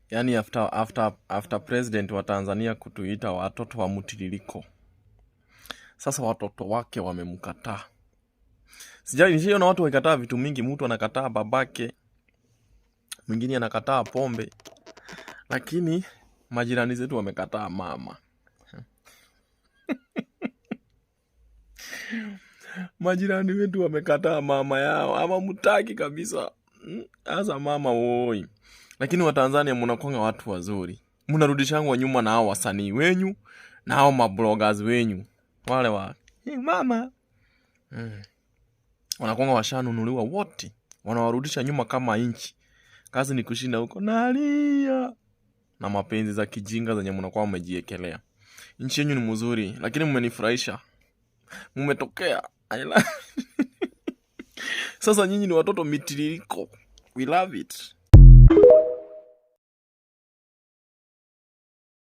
Yani after president wa Tanzania kutuita watoto wa mtiririko. Sasa watoto wake wamemkataa. Nishaona watu wakikataa vitu mingi, mtu anakataa babake, mwingine anakataa pombe. Lakini majirani zetu wamekataa mama. Majirani wetu wamekataa mama yao, ama mutaki kabisa. Asa mama woi. Lakini wa Tanzania mnakuanga watu wazuri. Mnarudishangwa nyuma na hao wasanii wenyu na hao mabloggers wenyu. Wale wa mama. Wanakuanga washanunuliwa wote. Wanawarudisha nyuma kama inchi. Kazi ni kushinda huko nalia. Na mapenzi za kijinga zenye mnakuwa mmejiekelea. Nchi yenu ni mzuri, lakini mmenifurahisha. Mmetokea. Sasa nyinyi ni watoto mitiririko. We love it.